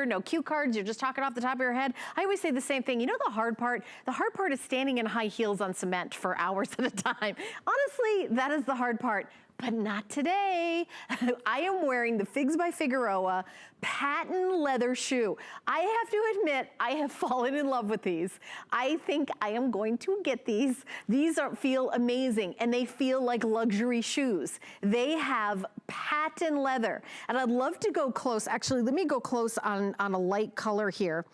no cue cards, you're just talking off the top of your head. I always say the same thing. You know the hard part? The hard part is standing in high heels on cement for hours at a time. Honestly, that is the hard part. But not today. I am wearing the Figs by Figueroa patent leather shoe. I have to admit, I have fallen in love with these. I think I am going to get these. These feel amazing, and they feel like luxury shoes. They have patent leather, and I'd love to go close. Actually, let me go close on a light color here.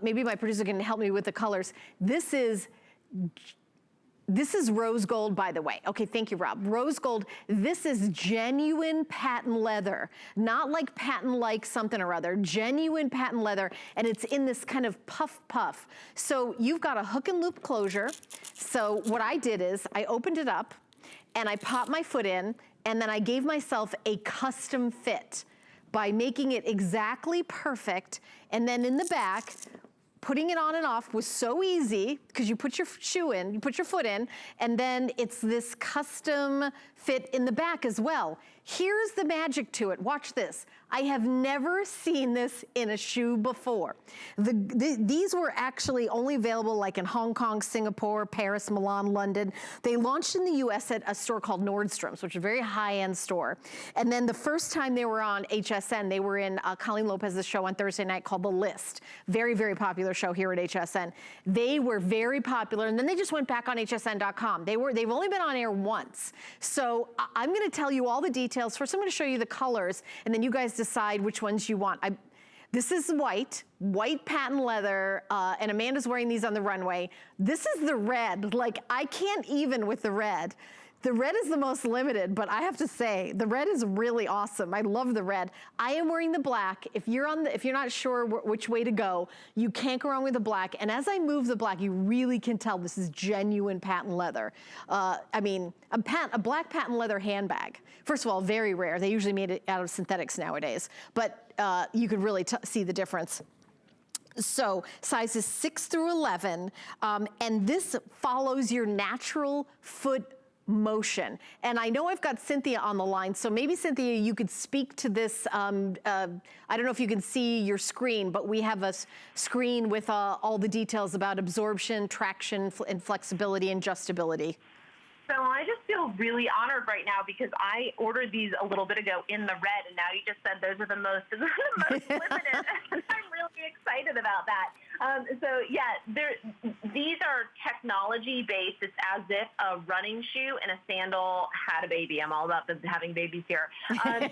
Maybe my producer can help me with the colors. This is rose gold, by the way. Okay, thank you, Rob. Rose gold, this is genuine patent leather. Not like patent-like something or other, genuine patent leather, and it's in this kind of puff. So you've got a hook and loop closure. So what I did is I opened it up and I popped my foot in, and then I gave myself a custom fit by making it exactly perfect. And then in the back, putting it on and off was so easy because you put your shoe in, you put your foot in, and then it's this custom fit in the back as well. Here's the magic to it. Watch this. I have never seen this in a shoe before. These were actually only available like in Hong Kong, Singapore, Paris, Milan, London. They launched in the US at a store called Nordstrom's, which is a very high-end store. And then the first time they were on HSN, they were in Colleen Lopez's show on Thursday night called The List. Very, very popular show here at HSN. They were very popular, and then they just went back on hsn.com. They've only been on air once. So I'm gonna tell you all the details. First, I'm gonna show you the colors, and then you guys decide which ones you want. This is white patent leather, and Amanda's wearing these on the runway. This is the red. Like, I can't even with the red. The red is the most limited, but I have to say, the red is really awesome. I love the red. I am wearing the black. If you're not sure which way to go, you can't go wrong with the black. And as I move the black, you really can tell this is genuine patent leather. I mean, a black patent leather handbag. First of all, very rare. They usually made it out of synthetics nowadays, but you could really see the difference. So sizes 6 through 11, and this follows your natural foot motion. And I know I've got Cynthia on the line, so maybe Cynthia, you could speak to this. I don't know if you can see your screen, but we have a screen with all the details about absorption, traction, and flexibility and adjustability. So I just feel really honored right now because I ordered these a little bit ago in the red, and now you just said those are the most limited. And I'm really excited about that. So yeah, these are technology based. It's as if a running shoe and a sandal had a baby. I'm all about having babies here.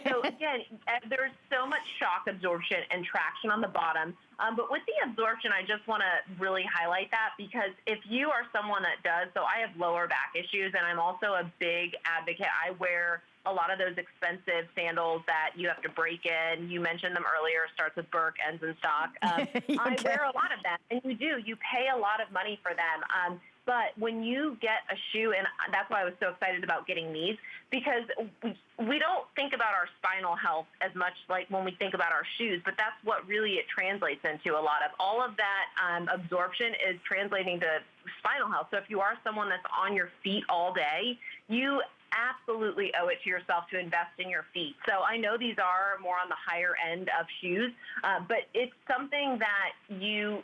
So again, there's so much shock absorption and traction on the bottom. But with the absorption, I just want to really highlight that because if you are someone that does, so I have lower back issues, and I'm also a big advocate. I wear a lot of those expensive sandals that you have to break in. You mentioned them earlier, starts with Burke, ends in stock. I wear a lot of them, and you pay a lot of money for them. But when you get a shoe, and that's why I was so excited about getting these, because we don't think about our spinal health as much like when we think about our shoes, but that's what really it translates into a lot of. All of that absorption is translating to spinal health. So if you are someone that's on your feet all day, you absolutely owe it to yourself to invest in your feet. So I know these are more on the higher end of shoes, but it's something that you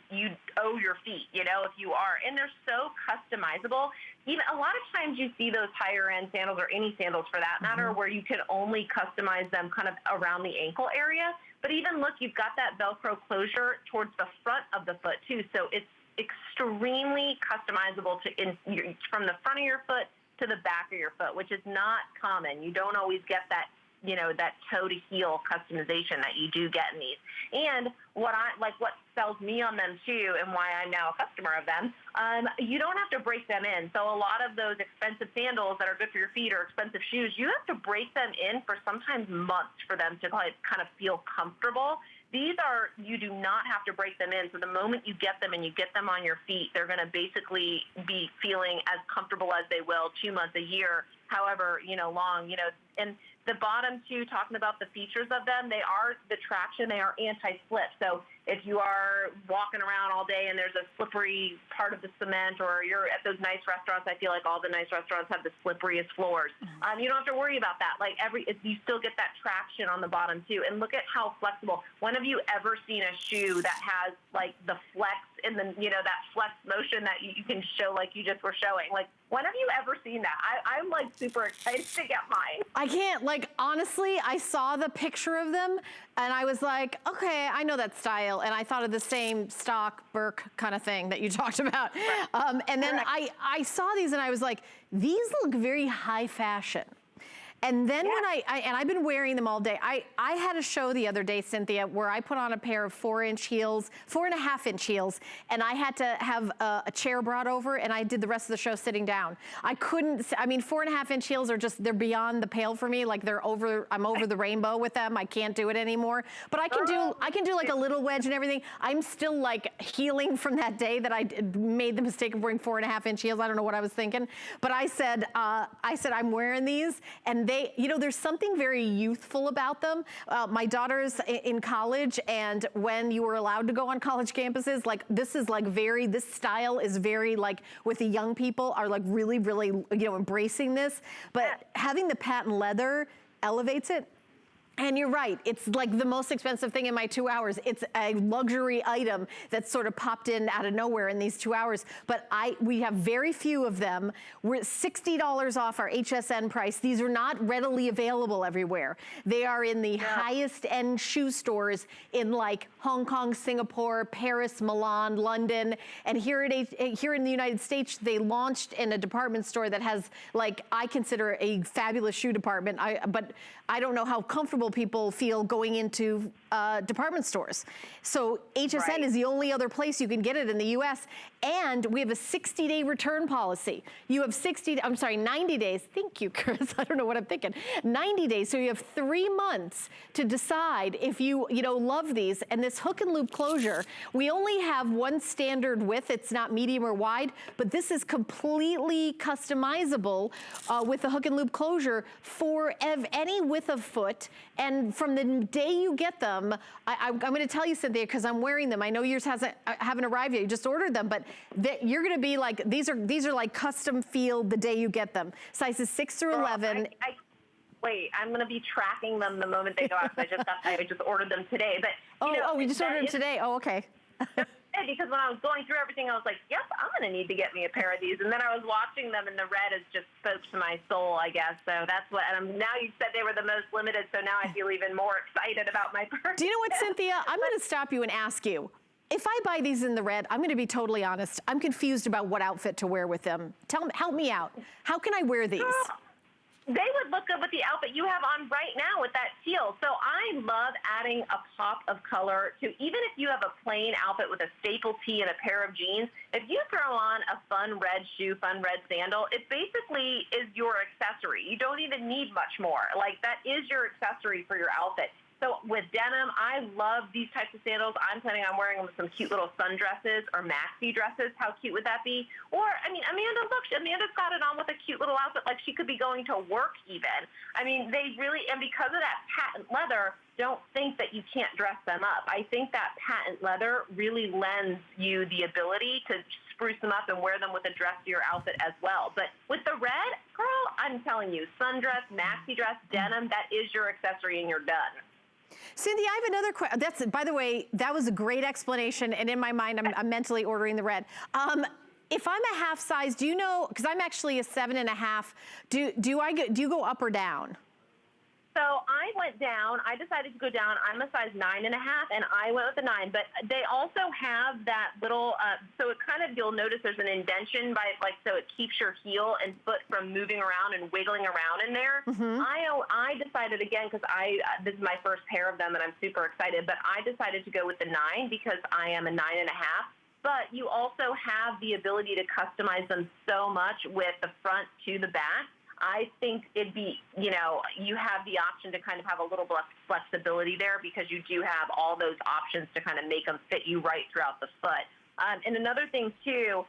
owe your feet, if you are. And they're so customizable. Even a lot of times you see those higher end sandals, or any sandals for that matter, where you can only customize them kind of around the ankle area. But even look, you've got that Velcro closure towards the front of the foot too. So it's extremely customizable from the front of your foot to the back of your foot, which is not common. You don't always get that, that toe to heel customization that you do get in these. And what sells me on them too, and why I'm now a customer of them, you don't have to break them in. So a lot of those expensive sandals that are good for your feet or expensive shoes, you have to break them in for sometimes months for them to kind of feel comfortable. These you do not have to break them in. So the moment you get them and you get them on your feet, they're going to basically be feeling as comfortable as they will 2 months, a year, however, long. And the bottom two, talking about the features of them, they are the traction, they are anti-slip. So if you are walking around all day and there's a slippery part of the cement, or you're at those nice restaurants, I feel like all the nice restaurants have the slipperiest floors. You don't have to worry about that. Like you still get that traction on the bottom too. And look at how flexible. When have you ever seen a shoe that has like the flex in the, that flex motion that you can show like you just were showing? Like, when have you ever seen that? I'm like super excited to get mine. I can't, like, honestly, I saw the picture of them and I was like, okay, I know that style. And I thought of the same stock Burke kind of thing that you talked about. Right. And then I saw these and I was like, these look very high fashion. And then when and I've been wearing them all day. I had a show the other day, Cynthia, where I put on a pair of 4-inch heels, 4.5-inch heels, and I had to have a chair brought over, and I did the rest of the show sitting down. I couldn't, 4.5-inch heels are just, they're beyond the pale for me. Like I'm over the rainbow with them. I can't do it anymore. But I can do like a little wedge and everything. I'm still like healing from that day that I made the mistake of wearing 4.5-inch heels. I don't know what I was thinking. But I said I'm wearing these, and there's something very youthful about them. My daughter's in college, and when you were allowed to go on college campuses, like this style is very like with the young people are like really, really, embracing this. But having the patent leather elevates it. And you're right, it's like the most expensive thing in my 2 hours. It's a luxury item that sort of popped in out of nowhere in these 2 hours. But we have very few of them. We're $60 off our HSN price. These are not readily available everywhere. They are in the highest end shoe stores in like Hong Kong, Singapore, Paris, Milan, London. And here in the United States, they launched in a department store that has, like, I consider a fabulous shoe department. But I don't know how comfortable people feel going into department stores. So HSN is the only other place you can get it in the US. And we have a 60-day return policy. You have 90 days. Thank you, Chris. I don't know what I'm thinking. 90 days. So you have 3 months to decide if you love these. And this hook and loop closure, we only have one standard width. It's not medium or wide, but this is completely customizable with the hook and loop closure for any width of foot. And from the day you get them, I'm going to tell you, Cynthia, because I'm wearing them. I know yours haven't arrived yet. You just ordered them, but you're going to be like, these are like custom feel the day you get them. Sizes 6 through 11. Wait, I'm going to be tracking them the moment they go out. I just ordered them today. But we just ordered them today. Oh, okay. Because when I was going through everything, I was like, yep, I'm going to need to get me a pair of these. And then I was watching them, and the red has just spoke to my soul, I guess. So that's what, and now you said they were the most limited, so now I feel even more excited about my purchase. Do you know what, Cynthia? I'm going to stop you and ask you. If I buy these in the red, I'm going to be totally honest. I'm confused about what outfit to wear with them. Help me out. How can I wear these? They would look good with the outfit you have on right now with that teal. So I love adding a pop of color to, even if you have a plain outfit with a staple tee and a pair of jeans, if you throw on a fun red shoe, fun red sandal, it basically is your accessory. You don't even need much more. Like, that is your accessory for your outfit. So with denim, I love these types of sandals. I'm planning on wearing them with some cute little sundresses or maxi dresses. How cute would that be? Or, Amanda's got it on with a cute little outfit like she could be going to work even. They really, and because of that patent leather, don't think that you can't dress them up. I think that patent leather really lends you the ability to spruce them up and wear them with a dressier outfit as well. But with the red, girl, I'm telling you, sundress, maxi dress, denim, that is your accessory and you're done. Cynthia, I have another question. By the way, that was a great explanation, and in my mind, I'm mentally ordering the red. If I'm a half size, do you know, because I'm actually a 7.5, do you go up or down? So I went down. I decided to go down. I'm a size 9.5, and I went with a 9. But they also have that little, so it kind of, you'll notice there's an indentation so it keeps your heel and foot from moving around and wiggling around in there. Mm-hmm. I decided, again, because this is my first pair of them, and I'm super excited, but I decided to go with the 9 because I am a 9.5. But you also have the ability to customize them so much with the front to the back. I think it'd be, you have the option to kind of have a little flexibility there because you do have all those options to kind of make them fit you right throughout the foot. And another thing too,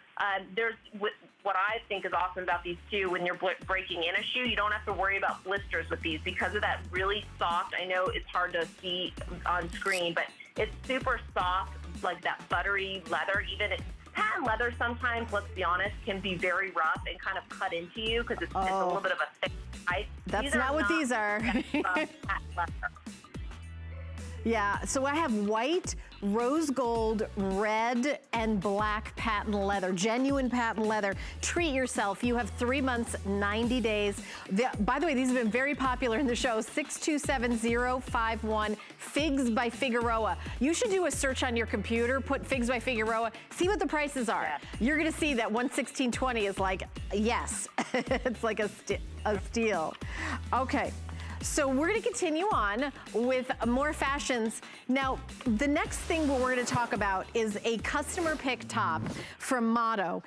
there's what I think is awesome about these too. When you're breaking in a shoe, you don't have to worry about blisters with these because of that really soft. I know it's hard to see on screen, but it's super soft, like that buttery leather. Even patent leather sometimes, let's be honest, can be very rough and kind of cut into you because it's a little bit of a thick type. That's not what these are. Patent leather. Yeah, so I have white, rose gold, red, and black patent leather, genuine patent leather. Treat yourself. You have 3 months, 90 days. By the way, these have been very popular in the show. 627051, Figs by Figueroa. You should do a search on your computer, put Figs by Figueroa, see what the prices are. Yeah. You're gonna see that $116.20 is like, yes, it's like a steal. Okay. So we're gonna continue on with more fashions. Now, the next thing we're gonna talk about is a customer pick top from Motto.